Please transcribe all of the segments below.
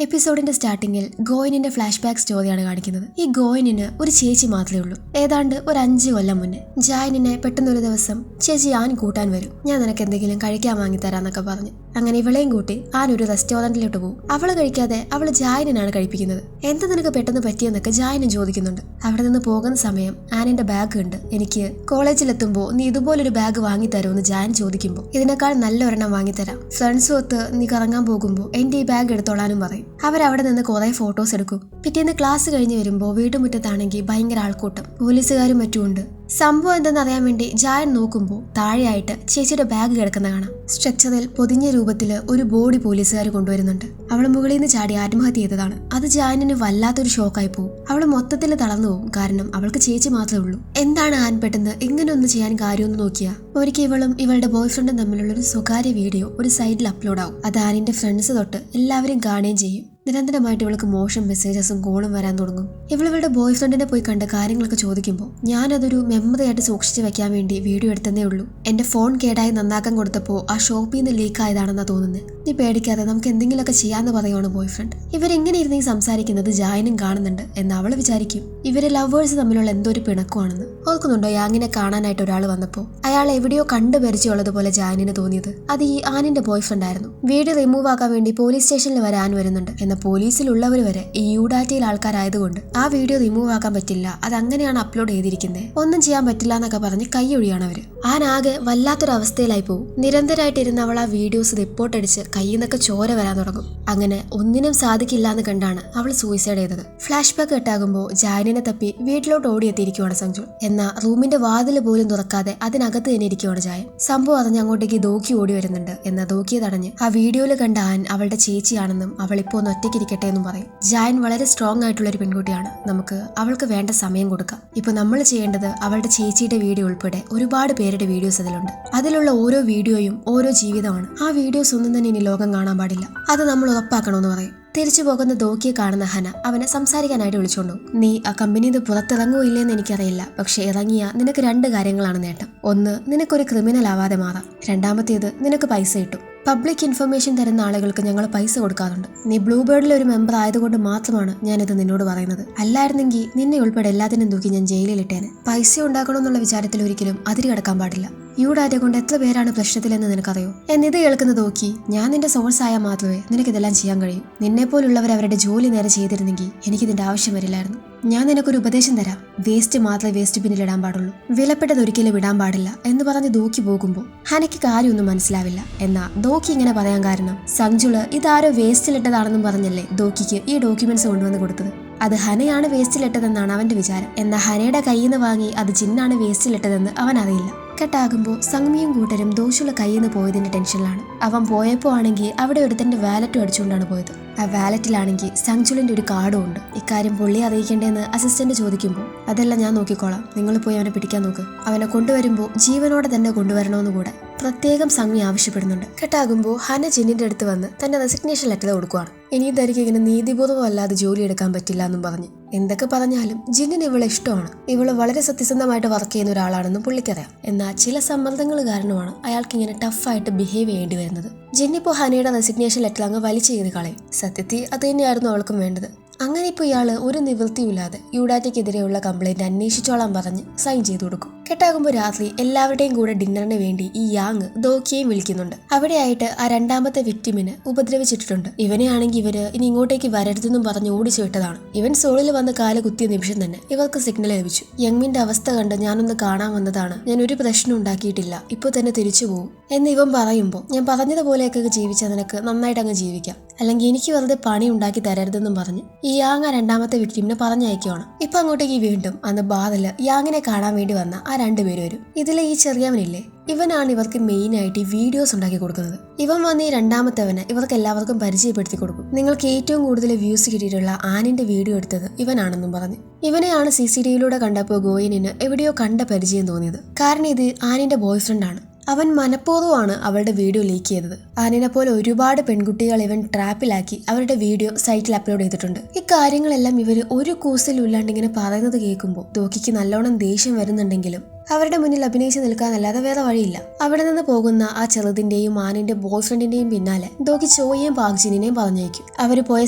എപ്പിസോഡിന്റെ സ്റ്റാർട്ടിങ്ങിൽ ഗോയിനിന്റെ flash back സ്റ്റോറിയാണ് കാണിക്കുന്നത്. ഈ ഗോയിനിന് ഒരു ചേച്ചി മാത്രമേ ഉള്ളൂ. ഏതാണ്ട് ഒരു 5 കൊല്ലം മുന്നേ ജായനിനെ പെട്ടെന്നൊരു ദിവസം ചേച്ചി ആൻ കൂട്ടാൻ വരും, ഞാൻ നിനക്ക് എന്തെങ്കിലും കഴിക്കാൻ വാങ്ങിത്തരാന്നൊക്കെ പറഞ്ഞു. അങ്ങനെ ഇവളെയും കൂട്ടി ആൻ ഒരു റെസ്റ്റോറന്റിലോട്ട് പോകും. അവള് കഴിക്കാതെ അവള് ജായനാണ് കഴിപ്പിക്കുന്നത്. എന്താ നിനക്ക് പെട്ടെന്ന് പറ്റിയെന്നൊക്കെ ജായനും ചോദിക്കുന്നുണ്ട്. അവിടെ നിന്ന് പോകുന്ന സമയം ആനിന്റെ ബാഗ് ഉണ്ട്, എനിക്ക് കോളേജിലെത്തുമ്പോൾ നീ ഇതുപോലൊരു ബാഗ് വാങ്ങിത്തരുമെന്ന് ജായൻ ചോദിക്കുമ്പോൾ ഇതിനേക്കാൾ നല്ല ഒരെണ്ണം വാങ്ങിത്തരാം, ഫ്രണ്ട്സും ഒത്ത് നീ കറങ്ങാൻ പോകുമ്പോൾ എന്റെ ഈ ബാഗ് എടുത്തോളാനും പറയും. അവരവിടെ നിന്ന് കുറെ ഫോട്ടോസ് എടുക്കും. പിറ്റേന്ന് ക്ലാസ് കഴിഞ്ഞ് വരുമ്പോൾ വീട്ടുമുറ്റത്താണെങ്കിൽ ഭയങ്കര ആൾക്കൂട്ടം, പോലീസുകാരും മറ്റുമുണ്ട്. സംഭവം എന്തെന്ന് അറിയാൻ വേണ്ടി ജായൻ നോക്കുമ്പോൾ താഴെയായിട്ട് ചേച്ചിയുടെ ബാഗ് കിടക്കുന്ന കാണാം. സ്ട്രക്ചറിൽ പൊതിഞ്ഞ രൂപത്തില് ഒരു ബോഡി പോലീസുകാർ കൊണ്ടുവരുന്നുണ്ട്. അവൾ മുകളിൽ നിന്ന് ചാടി ആത്മഹത്യ ചെയ്തതാണ്. അത് ജായനിന് വല്ലാത്തൊരു ഷോക്കായി പോകും. അവൾ മൊത്തത്തിൽ തളർന്നു പോകും, കാരണം അവൾക്ക് ചേച്ചി മാത്രമേ ഉള്ളൂ. എന്താണ് ആൻ പെട്ടെന്ന് ഇങ്ങനെ ഒന്ന് ചെയ്യാൻ കാര്യമൊന്നും നോക്കിയാ. ഒരിക്കൽ ഇവളും ഇവളുടെ ബോയ്ഫ്രണ്ടും തമ്മിലുള്ള ഒരു സ്വകാര്യ വീഡിയോ ഒരു സൈഡിൽ അപ്ലോഡ് ആവും. അത് ആനിന്റെ ഫ്രണ്ട്സ് തൊട്ട് എല്ലാവരും കാണുകയും ചെയ്യും. നിരന്തരമായിട്ട് ഇവൾക്ക് മോശം മെസ്സേജസും കോളും വരാൻ തുടങ്ങും. ഇവളുടെ ബോയ്ഫ്രണ്ടിനെ പോയി കണ്ട് കാര്യങ്ങളൊക്കെ ചോദിക്കുമ്പോൾ ഞാനതൊരു മെമ്മറിയായിട്ട് സൂക്ഷിച്ചു വെക്കാൻ വേണ്ടി വീഡിയോ എടുത്തതേ ഉള്ളൂ, എന്റെ ഫോൺ കേടായി നന്നാക്കാൻ കൊടുത്തപ്പോൾ ആ ഷോപ്പിൽ നിന്ന് ലീക്ക് ആയതാണെന്നാ തോന്നുന്നത്, നീ പേടിക്കാതെ നമുക്ക് എന്തെങ്കിലുമൊക്കെ ചെയ്യാന്ന് പറയുവാണ് ബോയ്ഫ്രണ്ട്. ഇവരെങ്ങനെ ഇരുന്ന് സംസാരിക്കുന്നത് ജായനും കാണുന്നുണ്ട് എന്ന് അവള് വിചാരിക്കും. ഇവര് ലവേഴ്സ് തമ്മിലുള്ള എന്തോ ഒരു പിണക്കമാണെന്ന്. ഓർക്കുന്നുണ്ടോ യാങ്ങിനെ കാണാനായിട്ട് ഒരാൾ വന്നപ്പോൾ അയാൾ എവിടെയോ കണ്ടു പരിചയമുള്ളതുപോലെ ജായനിന് തോന്നിയത്? അത് ഈ ആനിന്റെ ബോയ്ഫ്രണ്ട് ആയിരുന്നു. വീഡിയോ റിമൂവ് ആക്കാൻ വേണ്ടി പോലീസ് സ്റ്റേഷനിൽ വരെ ആൻ വരുന്നുണ്ട്. എന്നാൽ പോലീസിലുള്ളവർ വരെ ഈ യൂഡാറ്റയിൽ ആൾക്കാരായതുകൊണ്ട് ആ വീഡിയോ റിമൂവ് ആക്കാൻ പറ്റില്ല, അത് അങ്ങനെയാണ് അപ്ലോഡ് ചെയ്തിരിക്കുന്നത്, ഒന്നും ചെയ്യാൻ പറ്റില്ല എന്നൊക്കെ പറഞ്ഞ് കൈയൊഴിയാണ് അവര്. ആൻ ആകെ വല്ലാത്തൊരു അവസ്ഥയിലായി പോകും. നിരന്തരമായിട്ടിരുന്ന് അവൾ ആ വീഡിയോസ് റിപ്പോർട്ട് അടിച്ച് കയ്യിൽ നിന്നൊക്കെ ചോര വരാൻ തുടങ്ങും. അങ്ങനെ ഒന്നിനും സാധിക്കില്ല എന്ന് കണ്ടാണ് അവൾ സൂയിസൈഡ് ചെയ്തത്. ഫ്ലാഷ് ബാക്ക് കെട്ടാകുമ്പോൾ ജായനിനെ തപ്പി വീട്ടിലോട്ട് ഓടിയെത്തിയിരിക്കുവാണ് സഞ്ജു. എന്നാൽ റൂമിന്റെ വാതില് പോലും തുറക്കാതെ അതിനകത്ത് തന്നെ ഇരിക്കുവാണ് ജായൻ. സംഭവം അറിഞ്ഞ് അങ്ങോട്ടേക്ക് ദോക്കി ഓടി വരുന്നുണ്ട്. എന്നാൽ ദോക്കിയെ തടഞ്ഞ് ആ വീഡിയോയിൽ കണ്ട ആൻ അവളുടെ ചേച്ചിയാണെന്നും അവളിപ്പോ ഒന്ന് ഒറ്റയ്ക്കിരിക്കട്ടെ എന്നും പറയും. ജായൻ വളരെ സ്ട്രോങ് ആയിട്ടുള്ള ഒരു പെൺകുട്ടിയാണ്, നമുക്ക് അവൾക്ക് വേണ്ട സമയം കൊടുക്കാം. ഇപ്പൊ നമ്മൾ ചെയ്യേണ്ടത് അവളുടെ ചേച്ചിയുടെ വീഡിയോ ഉൾപ്പെടെ ഒരുപാട് പേരുടെ വീഡിയോസ് അതിലുണ്ട്. അതിലുള്ള ഓരോ വീഡിയോയും ഓരോ ജീവിതമാണ്. ആ വീഡിയോസ് ഒന്നും തന്നെ ഇനി ലോകം കാണാൻ പാടില്ല, അത് നമ്മൾ ഉറപ്പാക്കണമെന്ന് പറയും. തിരിച്ചു പോകുന്ന ദോക്കിയെ കാണുന്ന ഹന അവനെ സംസാരിക്കാനായിട്ട് വിളിച്ചോണ്ടു. നീ ആ കമ്പനിയിൽ നിന്ന് പുറത്തിറങ്ങുമോ ഇല്ലെന്ന് എനിക്കറിയില്ല, പക്ഷെ ഇറങ്ങിയ നിനക്ക് 2 കാര്യങ്ങളാണ് നേട്ടം. ഒന്ന്, നിനക്കൊരു ക്രിമിനൽ ആവാതെ മാറാം. രണ്ടാമത്തേത്, നിനക്ക് പൈസ കിട്ടും. പബ്ലിക് ഇൻഫർമേഷൻ തരുന്ന ആളുകൾക്ക് ഞങ്ങൾ പൈസ കൊടുക്കാറുണ്ട്. നീ ബ്ലൂബേർഡിലെ ഒരു മെമ്പർ ആയതുകൊണ്ട് മാത്രമാണ് ഞാനിത് നിന്നോട് പറയുന്നത്. അല്ലായിരുന്നെങ്കിൽ നിന്നെ ഉൾപ്പെടെ എല്ലാത്തിനും തൂക്കി ഞാൻ ജയിലിലിട്ടേനെ. പൈസ ഉണ്ടാക്കണമെന്നുള്ള വിചാരത്തിൽ ഒരിക്കലും അതിര് കടക്കാൻ പാടില്ല. യൂഡാറ്റ കൊണ്ട് എത്ര പേരാണ് പ്രശ്നത്തിലെന്ന് നിനക്കറിയോ? എന്നിത് കേൾക്കുന്ന നോക്കി, ഞാൻ നിന്റെ സോഴ്സ് ആയാൽ മാത്രമേ നിനക്കിതെല്ലാം ചെയ്യാൻ കഴിയൂ. നിന്നെപ്പോലുള്ളവർ അവരുടെ ജോലി നേരെ ചെയ്തിരുന്നെങ്കിൽ എനിക്കിതിന്റെ ആവശ്യം വരില്ലായിരുന്നു. ഞാൻ നിനക്കൊരു ഉപദേശം തരാം, വേസ്റ്റ് മാത്രമേ വേസ്റ്റ് ബിന്നിൽ ഇടാൻ പാടുള്ളൂ, വിലപ്പെട്ടത് ഒരിക്കലും ഇടാൻ പാടില്ല എന്ന് പറഞ്ഞ് ദോക്കി പോകുമ്പോൾ ഹനയ്ക്ക് കാര്യമൊന്നും മനസ്സിലാവില്ല. എന്നാ ദോക്കി ഇങ്ങനെ പറയാൻ കാരണം, സഞ്ജുള് ഇതാരോ വേസ്റ്റിലിട്ടതാണെന്നും പറഞ്ഞല്ലേ ദോക്കിക്ക് ഈ ഡോക്യുമെന്റ്സ് കൊണ്ടുവന്ന് കൊടുത്തത്. അത് ഹനയാണ് വേസ്റ്റിലിട്ടതെന്നാണ് അവന്റെ വിചാരം. എന്നാൽ ഹനയുടെ കയ്യിൽ നിന്ന് വാങ്ങി അത് ജിന്നാണ് വേസ്റ്റിലിട്ടതെന്ന് അവൻ അറിയില്ല. കെട്ടാകുമ്പോൾ സംഗമിയും കൂട്ടരും ദോഷുള്ള കയ്യിൽ നിന്ന് പോയതിന്റെ ടെൻഷനിലാണ്. അവൻ പോയപ്പോൾ ആണെങ്കിൽ അവിടെ ഒരുത്തന്റെ വാലറ്റും അടിച്ചുകൊണ്ടാണ് പോയത്. ആ വാലറ്റിലാണെങ്കിൽ സഞ്ജുലിന്റെ ഒരു കാർഡും ഉണ്ട്. ഇക്കാര്യം പുള്ളിയെ അറിയിക്കേണ്ടതെന്ന് അസിസ്റ്റന്റ് ചോദിക്കുമ്പോൾ അതെല്ലാം ഞാൻ നോക്കിക്കോളാം, നിങ്ങൾ പോയി അവനെ പിടിക്കാൻ നോക്ക്. അവനെ കൊണ്ടുവരുമ്പോൾ ജീവനോടെ തന്നെ കൊണ്ടുവരണമെന്ന് കൂടെ പ്രത്യേകം സംഗമി ആവശ്യപ്പെടുന്നുണ്ട്. കെട്ടാകുമ്പോൾ ഹന ജിന്നിന്റെ അടുത്ത് വന്ന് തന്റെ റെസിഗ്നേഷൻ ലെറ്റർ കൊടുക്കുവാണ്. ഇനി തനിക്ക് ഇങ്ങനെ നീതിപൂർവ്വം അല്ലാതെ ജോലി എടുക്കാൻ പറ്റില്ല എന്നും പറഞ്ഞ്. എന്തൊക്കെ പറഞ്ഞാലും ജിന്നിന് ഇവളെ ഇഷ്ടമാണ്. ഇവള് വളരെ സത്യസന്ധമായിട്ട് വർക്ക് ചെയ്യുന്ന ഒരാളാണെന്നും പുള്ളിക്കറിയാം. എന്നാൽ ചില സമ്മർദ്ദങ്ങൾ കാരണമാണ് അയാൾക്ക് ഇങ്ങനെ ടഫായിട്ട് ബിഹേവ് ചെയ്യേണ്ടി വരുന്നത്. ജിന്നിപ്പോ ഹനയുടെ റെസിഗ്നേഷൻ ലെറ്റർ അങ്ങ് വലിച്ചു ചെയ്ത് കളയും. സത്യത്തിൽ അത് തന്നെയായിരുന്നു അവൾക്കും വേണ്ടത്. അങ്ങനെ ഇപ്പോൾ ഇയാള് ഒരു നിവൃത്തിയില്ലാതെ യൂഡാറ്റയ്ക്കെതിരെയുള്ള കംപ്ലൈന്റ് അന്വേഷിച്ചോളാൻ പറഞ്ഞ് സൈൻ ചെയ്തു കൊടുക്കും. കെട്ടാകുമ്പോൾ രാത്രി എല്ലാവരുടെയും കൂടെ ഡിന്നറിന് വേണ്ടി ഈ യാങ് ദോക്കിയെയും വിളിക്കുന്നുണ്ട്. അവിടെയായിട്ട് ആ 2ാമത്തെ വിക്ടിമിനെ ഉപദ്രവിച്ചിട്ടുണ്ട്. ഇവനെയാണെങ്കിൽ ഇവര് ഇനി ഇങ്ങോട്ടേക്ക് വരരുതെന്നും പറഞ്ഞ് ഓടിച്ചു വിട്ടതാണ്. ഇവൻ സോളിൽ വന്ന് കാല് കുത്തിയ നിമിഷം തന്നെ ഇവർക്ക് സിഗ്നൽ ലഭിച്ചു. യങ്മിന്റെ അവസ്ഥ കണ്ട് ഞാനൊന്ന് കാണാൻ വന്നതാണ്, ഞാൻ ഒരു പ്രശ്നം ഉണ്ടാക്കിയിട്ടില്ല, ഇപ്പോൾ തന്നെ തിരിച്ചു പോകും എന്ന് ഇവൻ പറയുമ്പോൾ, ഞാൻ പറഞ്ഞതുപോലെയൊക്കെ ജീവിച്ച നിനക്ക് നന്നായിട്ട് അങ്ങ് ജീവിക്കാം, അല്ലെങ്കിൽ എനിക്ക് വെറുതെ പണി ഉണ്ടാക്കി തരരുതെന്നും പറഞ്ഞ് ഈ യാങ് ആ 2ാമത്തെ വിക്ടിമിനെ പറഞ്ഞയക്കുവാണ്. ഇപ്പൊ അങ്ങോട്ടേക്ക് വീണ്ടും അന്ന് ബാറില് യാങ്ങിനെ കാണാൻ വേണ്ടി വന്ന ആ 2 പേര് വരും. ഇതിലെ ഈ ചെറിയവനില്ലേ, ഇവനാണ് ഇവർക്ക് മെയിൻ ആയിട്ട് ഈ വീഡിയോസ് ഉണ്ടാക്കി കൊടുക്കുന്നത്. ഇവൻ വന്ന് ഈ 2ാമത്തവനെ ഇവർക്ക് എല്ലാവർക്കും പരിചയപ്പെടുത്തി കൊടുക്കും. നിങ്ങൾക്ക് ഏറ്റവും കൂടുതൽ വ്യൂസ് കിട്ടിയിട്ടുള്ള ആനിന്റെ വീഡിയോ എടുത്തത് ഇവനാണെന്നും പറഞ്ഞു. ഇവനെയാണ് CCTVയിലൂടെ കണ്ടപ്പോൾ ഗോയിനിന് എവിടെയോ കണ്ട പരിചയം തോന്നിയത്. കാരണം ഇത് ആനിന്റെ ബോയ്ഫ്രണ്ട് ആണ്. അവൻ മനഃപൂർവ്വമാണ് അവളുടെ വീഡിയോ ലീക്ക് ചെയ്തത്. ആനിനെ പോലെ ഒരുപാട് പെൺകുട്ടികൾ ഇവൻ ട്രാപ്പിലാക്കി അവരുടെ വീഡിയോ സൈറ്റിൽ അപ്ലോഡ് ചെയ്തിട്ടുണ്ട്. ഈ കാര്യങ്ങളെല്ലാം ഇവര് ഒരു കൂസലും ഇല്ലാണ്ട് ഇങ്ങനെ പറയുന്നത് കേൾക്കുമ്പോൾ ദോക്കിക്ക് നല്ലോണം ദേഷ്യം വരുന്നുണ്ടെങ്കിലും അവരുടെ മുന്നിൽ അഭിനയിച്ച് നിൽക്കാനല്ലാതെ വേറെ വഴിയില്ല. അവിടെ നിന്ന് പോകുന്ന ആ ചെറുതിന്റെയും ആനിന്റെ ബോയ് ഫ്രണ്ടിന്റെയും പിന്നാലെ ദോക്കി ചോയെയും പാക്ജിനെയും പറഞ്ഞയക്കും. അവര് പോയ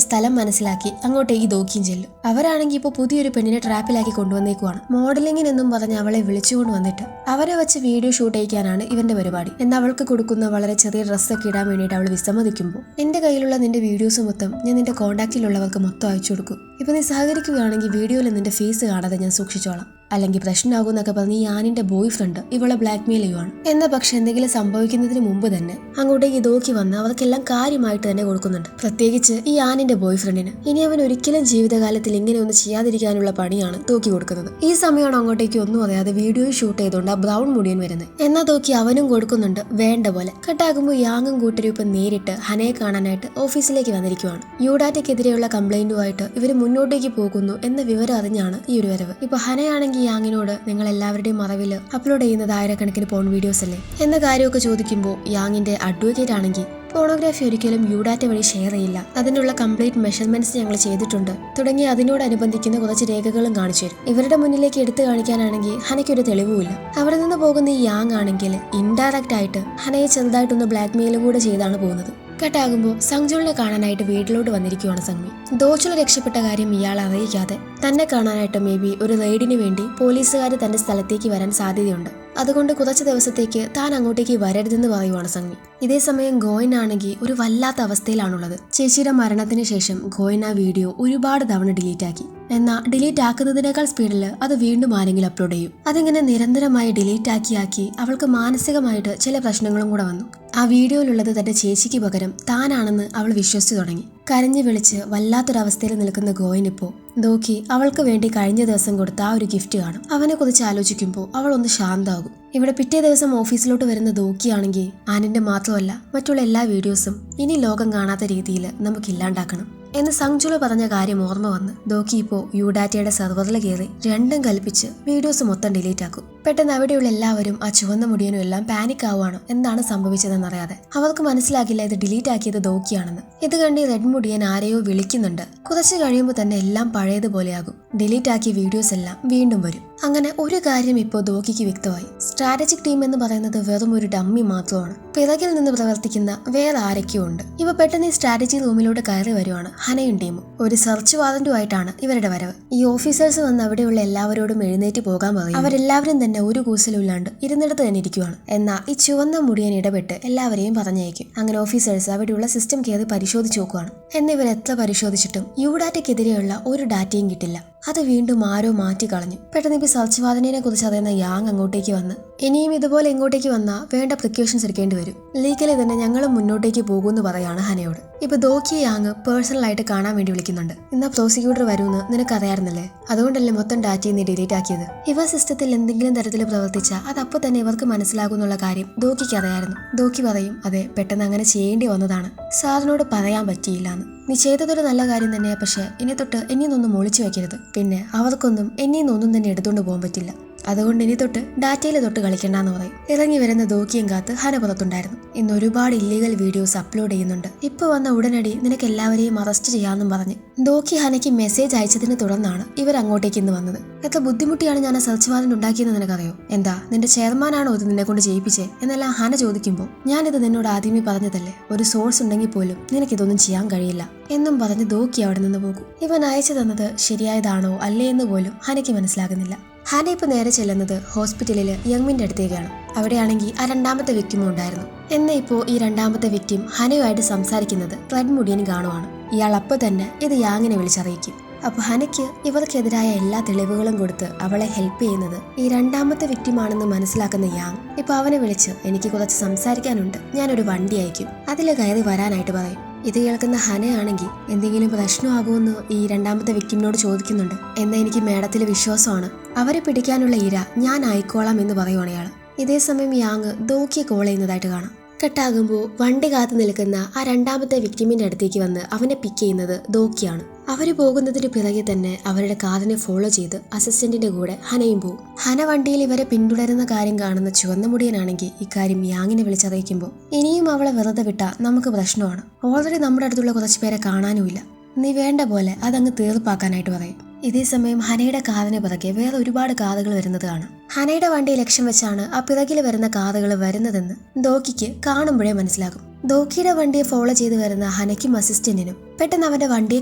സ്ഥലം മനസ്സിലാക്കി അങ്ങോട്ടേക്ക് ദോക്കിയും ചെല്ലും. അവരാണെങ്കിൽ ഇപ്പോൾ പുതിയൊരു പെണ്ണിനെ ട്രാപ്പിലാക്കി കൊണ്ടുവന്നേക്കുവാണ്. മോഡലിംഗിനെന്നും പറഞ്ഞ് അവളെ വിളിച്ചുകൊണ്ട് വന്നിട്ട് അവരെ വെച്ച് വീഡിയോ ഷൂട്ട് ചെയ്യിക്കാനാണ് ഇവന്റെ പരിപാടി. എന്നാൽ അവൾക്ക് കൊടുക്കുന്ന വളരെ ചെറിയ ഡ്രസ്സൊക്കെ ഇടാൻ വേണ്ടിയിട്ട് അവൾ വിസമ്മതിക്കുമ്പോൾ എന്റെ കയ്യിലുള്ള നിന്റെ വീഡിയോസ് മൊത്തം ഞാൻ നിന്റെ കോൺടാക്റ്റിലുള്ളവർക്ക് മൊത്തം അയച്ചു കൊടുക്കും. ഇപ്പൊ നീ സഹകരിക്കുകയാണെങ്കിൽ വീഡിയോയിൽ നിന്റെ ഫേസ് കാണാതെ ഞാൻ സൂക്ഷിച്ചോളാം, അല്ലെങ്കിൽ പ്രശ്നമാകും എന്നൊക്കെ പറഞ്ഞ് ഈ ആനിന്റെ ബോയ് ഫ്രണ്ട് ഇവളെ ബ്ലാക്ക്മെയിൽ ചെയ്യുവാണ്. എന്നാൽ പക്ഷെ എന്തെങ്കിലും സംഭവിക്കുന്നതിന് മുമ്പ് തന്നെ അങ്ങോട്ടേക്ക് ദോക്കി വന്ന് അവർക്കെല്ലാം കാര്യമായിട്ട് തന്നെ കൊടുക്കുന്നുണ്ട്. പ്രത്യേകിച്ച് ഈ ആനിന്റെ ബോയ് ഫ്രണ്ടിന് ഇനി അവൻ ഒരിക്കലും ജീവിതകാലത്തിൽ ഇങ്ങനെ ഒന്നും ചെയ്യാതിരിക്കാനുള്ള പണിയാണ് ദോക്കി കൊടുക്കുന്നത്. ഈ സമയമാണ് അങ്ങോട്ടേക്ക് ഒന്നും അറിയാതെ വീഡിയോ ഷൂട്ട് ചെയ്തുകൊണ്ട് ആ ബ്രൗൺ മുടിയൻ വരുന്നത്. എന്നാൽ ദോക്കി അവനും കൊടുക്കുന്നുണ്ട് വേണ്ട പോലെ. കട്ടാകുമ്പോൾ യാങ്ങും കൂട്ടരും ഇപ്പം നേരിട്ട് ഹനയെ കാണാനായിട്ട് ഓഫീസിലേക്ക് വന്നിരിക്കുവാണ്. യൂഡാറ്റയ്ക്കെതിരെയുള്ള കംപ്ലൈന്റുമായിട്ട് ഇവർ മുന്നോട്ടേക്ക് പോകുന്നു എന്ന വിവരം അറിഞ്ഞാണ് ഈ ഒരു വരവ്. ഇപ്പൊ ഹനയാണെങ്കിൽ യാങ്ങിനോട് നിങ്ങൾ എല്ലാവരുടെയും മറവിൽ അപ്ലോഡ് ചെയ്യുന്നത് ആയിരക്കണക്കിന് പോൺ വീഡിയോസ് അല്ലേ എന്ന കാര്യമൊക്കെ ചോദിക്കുമ്പോൾ യാങ്ങിന്റെ അഡ്വക്കേറ്റ് ആണെങ്കിൽ ഫോണോഗ്രാഫി ഒരിക്കലും യൂഡാറ്റ വഴി ഷെയർ ചെയ്യില്ല, അതിനുള്ള കംപ്ലീറ്റ് മെഷർമെന്റ്സ് ഞങ്ങൾ ചെയ്തിട്ടുണ്ട് തുടങ്ങി അതിനോടനുബന്ധിക്കുന്ന കുറച്ച് രേഖകളും കാണിച്ചു തരും. ഇവരുടെ മുന്നിലേക്ക് എടുത്തു കാണിക്കാനാണെങ്കിൽ ഹനയ്ക്കൊരു തെളിവുമില്ല. അവിടെ നിന്ന് പോകുന്ന ഈ യാങ് ആണെങ്കിൽ ഇൻഡയറക്റ്റ് ആയിട്ട് ഹനയെ ചെറുതായിട്ടൊന്ന് ബ്ലാക്ക്മെയിലും കൂടെ ചെയ്താണ് പോകുന്നത്. കട്ടാകുമ്പോൾ സംജുളിനെ കാണാനായിട്ട് വീട്ടിലോട്ട് വന്നിരിക്കുവാണ് സംഗി. ദോച്ചുൾ രക്ഷപ്പെട്ട കാര്യം ഇയാൾ അറിയിക്കാതെ തന്നെ കാണാനായിട്ട് മേ ബി ഒരു റെയ്ഡിന് വേണ്ടി പോലീസുകാർ തന്റെ സ്ഥലത്തേക്ക് വരാൻ സാധ്യതയുണ്ട്, അതുകൊണ്ട് കുറച്ച് ദിവസത്തേക്ക് താൻ അങ്ങോട്ടേക്ക് വരരുതെന്ന് പറയുവാണ് സംഗി. ഇതേസമയം ഗോയിൻ ആണെങ്കിൽ ഒരു വല്ലാത്ത അവസ്ഥയിലാണുള്ളത്. ചേച്ചിയുടെ മരണത്തിന് ശേഷം ഗോയിൻ ആ വീഡിയോ ഒരുപാട് തവണ ഡിലീറ്റ് ആക്കി. എന്നാൽ ഡിലീറ്റ് ആക്കുന്നതിനേക്കാൾ സ്പീഡിൽ അത് വീണ്ടും ആരെങ്കിലും അപ്ലോഡ് ചെയ്യും. അതിങ്ങനെ നിരന്തരമായി ഡിലീറ്റ് ആക്കി അവൾക്ക് മാനസികമായിട്ട് ചില പ്രശ്നങ്ങളും കൂടെ വന്നു. ആ വീഡിയോയിലുള്ളത് തന്റെ ചേച്ചിക്ക് പകരം താനാണെന്ന് അവൾ വിശ്വസിച്ചു തുടങ്ങി. കരഞ്ഞു വിളിച്ച് വല്ലാത്തൊരവസ്ഥയിൽ നിൽക്കുന്ന ഗോയിൻ ഇപ്പോൾ ദോക്കി അവൾക്ക് വേണ്ടി കഴിഞ്ഞ ദിവസം കൊടുത്ത ആ ഒരു ഗിഫ്റ്റ് കാണും. അവനെ കുറിച്ച് ആലോചിക്കുമ്പോൾ അവൾ ഒന്ന് ശാന്താകും. ഇവിടെ പിറ്റേ ദിവസം ഓഫീസിലോട്ട് വരുന്ന ദോക്കിയാണെങ്കിൽ ആനിന്റെ മാത്രമല്ല മറ്റുള്ള എല്ലാ വീഡിയോസും ഇനി ലോകം കാണാത്ത രീതിയിൽ നമുക്ക് ഇല്ലാണ്ടാക്കണം എന്ന് സംജുള പറഞ്ഞ കാര്യം ഓർമ്മ വന്ന് ദോക്കി ഇപ്പോൾ യൂഡാറ്റയുടെ സെർവറിൽ കയറി രണ്ടും കൽപ്പിച്ച് വീഡിയോസ് മൊത്തം ഡിലീറ്റ് ആക്കും. പെട്ടെന്ന് അവിടെയുള്ള എല്ലാവരും ആ ചുവന്ന മുടിയനും എല്ലാം പാനിക് ആവുകയാണ്. എന്താണ് സംഭവിച്ചതെന്നറിയാതെ അവർക്ക് മനസ്സിലാക്കില്ല ഇത് ഡിലീറ്റ് ആക്കിയത് ദോക്കിയാണെന്ന്. ഇത് കണ്ട് റെഡ് മുടിയൻ ആരെയോ വിളിക്കുന്നുണ്ട്. കുറച്ച് കഴിയുമ്പോൾ തന്നെ എല്ലാം പഴയതുപോലെയാകും. ഡിലീറ്റ് ആക്കിയ വീഡിയോസ് എല്ലാം വീണ്ടും വരും. അങ്ങനെ ഒരു കാര്യം ഇപ്പോൾ ദോക്കിക്ക് വ്യക്തമായി. സ്ട്രാറ്റജിക് ടീം എന്ന് പറയുന്നത് വെറും ഒരു ഡമ്മി മാത്രമാണ്. പിറകിൽ നിന്ന് പ്രവർത്തിക്കുന്ന വേറെ ആരൊക്കെയോ ഉണ്ട്. ഇവ പെട്ടെന്ന് ഈ സ്ട്രാറ്റജി റൂമിലോട്ട് കയറി വരുവാണ് ഹനയും ടീമും. ഒരു സെർച്ച് വാറന്റുമായിട്ടാണ് ഇവരുടെ വരവ്. ഈ ഓഫീസേഴ്സ് വന്ന് അവിടെയുള്ള എല്ലാവരോടും എഴുന്നേറ്റ് പോകാൻ പറയും. അവരെല്ലാവരും തന്നെ ഒരു കൂസലുമില്ലാണ്ട് ഇരുന്നിടത്ത് തന്നെ ഇരിക്കുവാണ്. എന്നാൽ ഈ ചുവന്ന മുടിയൻ ഇടപെട്ട് എല്ലാവരെയും പറഞ്ഞയക്കും. അങ്ങനെ ഓഫീസേഴ്സ് അവിടെയുള്ള സിസ്റ്റം കയറി പരിശോധിച്ച് നോക്കുവാണ്. എന്നിവർ എത്ര പരിശോധിച്ചിട്ടും യൂഡാറ്റയ്ക്കെതിരെയുള്ള ഒരു ഡാറ്റയും കിട്ടില്ല. അത് വീണ്ടും ആരോ മാറ്റി കളഞ്ഞു. പെട്ടെന്ന് ഇപ്പോൾ സെർച്ച് വാദനെ കുറിച്ച് അറിയുന്ന യാങ് അങ്ങോട്ടേക്ക് വന്ന് ഇനിയും ഇതുപോലെ ഇങ്ങോട്ടേക്ക് വന്നാൽ വേണ്ട പ്രിക്കോഷൻസ് എടുക്കേണ്ടി വരും, ലീഗലി തന്നെ ഞങ്ങൾ മുന്നോട്ടേക്ക് പോകുമെന്ന് പറയാണ് ഹനയോട്. ഇപ്പൊ ദോക്കി യാങ് പേഴ്സണലായിട്ട് കാണാൻ വേണ്ടി വിളിക്കുന്നുണ്ട്. ഇന്ന് പ്രോസിക്യൂട്ടർ വരുമെന്ന് നിനക്കറിയാറുന്നല്ലേ, അതുകൊണ്ടല്ലേ മൊത്തം ഡാറ്റയിൽ നീ ഡിലീറ്റ് ആക്കിയത്. ഇവ സിസ്റ്റത്തിൽ എന്തെങ്കിലും തരത്തിൽ പ്രവർത്തിച്ചാൽ അത് അപ്പോൾ തന്നെ ഇവർക്ക് മനസ്സിലാകുന്നുള്ള കാര്യം ദോക്കിക്ക് അറിയായിരുന്നു. ദോക്കി പറയും അതെ, പെട്ടെന്ന് അങ്ങനെ ചെയ്യേണ്ടി വന്നതാണ്, സാറിനോട് പറയാൻ പറ്റിയില്ലാന്ന്. നീ ചെയ്തതൊരു നല്ല കാര്യം തന്നെയാ, പക്ഷെ ഇനി തൊട്ട് എന്നീന്നൊന്നും ഒളിച്ചു വെക്കരുത്. പിന്നെ അവർക്കൊന്നും എന്നീന്നൊന്നും തന്നെ എടുത്തുകൊണ്ട് പോകാൻ പറ്റില്ല, അതുകൊണ്ട് ഇനി തൊട്ട് ഡാറ്റയിൽ തൊട്ട് കളിക്കണ്ടെന്ന് പറയും. ഇറങ്ങി വരുന്ന ദോക്കിയും കാത്ത് ഹന പുറത്തുണ്ടായിരുന്നു. ഇന്ന് ഒരുപാട് ഇല്ലീഗൽ വീഡിയോസ് അപ്ലോഡ് ചെയ്യുന്നുണ്ട്. ഇപ്പൊ വന്ന ഉടനടി നിനക്ക് എല്ലാവരെയും അറസ്റ്റ് ചെയ്യാമെന്നും പറഞ്ഞ് ദോക്കി ഹനയ്ക്ക് മെസ്സേജ് അയച്ചതിനെ തുടർന്നാണ് ഇവർ അങ്ങോട്ടേക്ക് ഇന്ന് വന്നത്. എത്ര ബുദ്ധിമുട്ടിയാണ് ഞാൻ ആ സെർച്ച് വാറന്റ് ഉണ്ടാക്കിയെന്ന് നിനക്കറിയോ? എന്താ നിന്റെ ചെയർമാനാണോ ഇത് നിന്നെ കൊണ്ട് ചെയ്യിപ്പിച്ചേ എന്നെല്ലാം ഹന ചോദിക്കുമ്പോൾ ഞാനിത് നിന്നോട് ആദ്യമേ പറഞ്ഞതല്ലേ, ഒരു സോഴ്സ് ഉണ്ടെങ്കിൽ പോലും നിനക്കിതൊന്നും ചെയ്യാൻ കഴിയില്ല എന്നും പറഞ്ഞ് ദോക്കി അവിടെ നിന്ന് പോകും. ഇവൻ അയച്ചു തന്നത് ശരിയായതാണോ അല്ലേ എന്ന് പോലും ഹനയ്ക്ക് മനസ്സിലാകുന്നില്ല. ഹന ഇപ്പൊ നേരെ ചെല്ലുന്നത് ഹോസ്പിറ്റലില് യങ്മിന്റെ അടുത്തേക്കാണ്. അവിടെയാണെങ്കിൽ ആ രണ്ടാമത്തെ വ്യക്തിയും ഉണ്ടായിരുന്നു. എന്നാൽ ഇപ്പോൾ ഈ രണ്ടാമത്തെ വ്യക്തിയും ഹനയുമായിട്ട് സംസാരിക്കുന്നത് റെഡ് മുടിയൻ കാണുവാണ്. ഇയാൾ അപ്പോൾ തന്നെ ഇത് യാങ്ങിനെ വിളിച്ചറിയിക്കും. അപ്പൊ ഹനയ്ക്ക് ഇവർക്കെതിരായ എല്ലാ തെളിവുകളും കൊടുത്ത് അവളെ ഹെൽപ്പ് ചെയ്യുന്നത് ഈ രണ്ടാമത്തെ വ്യക്തിമാണെന്ന് മനസ്സിലാക്കുന്ന യാങ് ഇപ്പൊ അവനെ വിളിച്ച് എനിക്ക് കുറച്ച് സംസാരിക്കാനുണ്ട്, ഞാനൊരു വണ്ടി അയക്കും, അതിൽ കയറി വരാനായിട്ട് പറയും. ഇത് കേൾക്കുന്ന ഹനയാണെങ്കിൽ എന്തെങ്കിലും പ്രശ്നമാകുമെന്ന് ഈ രണ്ടാമത്തെ വ്യക്തിനോട് ചോദിക്കുന്നുണ്ട്. എന്നാൽ എനിക്ക് മേഡത്തിൽ വിശ്വാസമാണ്, അവരെ പിടിക്കാനുള്ള ഇര ഞാൻ ആയിക്കോളാം എന്ന് പറയുവാണ് ഇയാൾ. ഇതേസമയം യാങ് ദോക്കിയെ കോൾ ചെയ്യുന്നതായിട്ട് കാണാം. കട്ടാകുമ്പോൾ വണ്ടി കാത്തു നിൽക്കുന്ന ആ രണ്ടാമത്തെ വിക്ടിമിന്റെ അടുത്തേക്ക് വന്ന് അവനെ പിക്ക് ചെയ്യുന്നത് ദോക്കിയാണ്. അവര് പോകുന്നതിന് പിറകെ തന്നെ അവരുടെ കാറിനെ ഫോളോ ചെയ്ത് അസിസ്റ്റന്റിന്റെ കൂടെ ഹനയും പോകും. ഹന വണ്ടിയിൽ ഇവരെ പിന്തുടരുന്ന കാര്യം കാണുന്ന ചുവന്ന മുടിയനാണെങ്കിൽ ഇക്കാര്യം യാങ്ങിനെ വിളിച്ചറിയിക്കുമ്പോൾ ഇനിയും അവളെ വെറുതെ വിട്ടാ നമുക്ക് പ്രശ്നമാണ്, ഓൾറെഡി നമ്മുടെ അടുത്തുള്ള കുറച്ച് പേരെ കാണാനുമില്ല, നീ വേണ്ട പോലെ അതങ്ങ് തീർപ്പാക്കാനായിട്ട് പറയും. ഇതേസമയം ഹനയുടെ കാറിന് പിറകെ വേറെ ഒരുപാട് കാറുകൾ വരുന്നത് കാണാം. ഹനയുടെ വണ്ടി ലക്ഷ്യം വെച്ചാണ് ആ പിറകിൽ വരുന്ന കാറുകൾ വരുന്നതെന്ന് ദോക്കിക്ക് കാണുമ്പോഴേ മനസ്സിലാകും. ദോക്കിയുടെ വണ്ടിയെ ഫോളോ ചെയ്ത് വരുന്ന ഹനയ്ക്കും അസിസ്റ്റന്റിനും പെട്ടെന്ന് അവന്റെ വണ്ടിയെ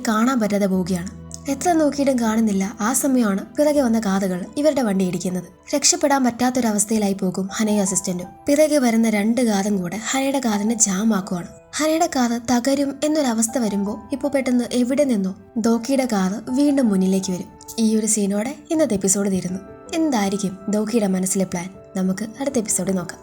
കാണാൻ പറ്റാതെ പോവുകയാണ്. എത്ര നോക്കിയിട്ടും കാണുന്നില്ല. ആ സമയമാണ് പിറകെ വന്ന കാറുകൾ ഇവരുടെ വണ്ടി ഇടിക്കുന്നത്. രക്ഷപ്പെടാൻ പറ്റാത്തൊരവസ്ഥയിലായി പോകും ഹനയും അസിസ്റ്റന്റും. പിറകെ വരുന്ന 2 കാറും കൂടെ ഹനയുടെ കാറിനെ ജാമാക്കുവാണ്. ഹനയുടെ കാറ് തകരും എന്നൊരവസ്ഥ വരുമ്പോൾ ഇപ്പോൾ പെട്ടെന്ന് എവിടെ നിന്നോ ദോക്കിയുടെ കാറ് വീണ്ടും മുന്നിലേക്ക് വരും. ഈ ഒരു സീനോടെ ഇന്നത്തെ എപ്പിസോഡ് തീരുന്നു. എന്തായിരിക്കും ദോക്കിയുടെ മനസ്സിലെ പ്ലാൻ? നമുക്ക് അടുത്ത എപ്പിസോഡിൽ നോക്കാം.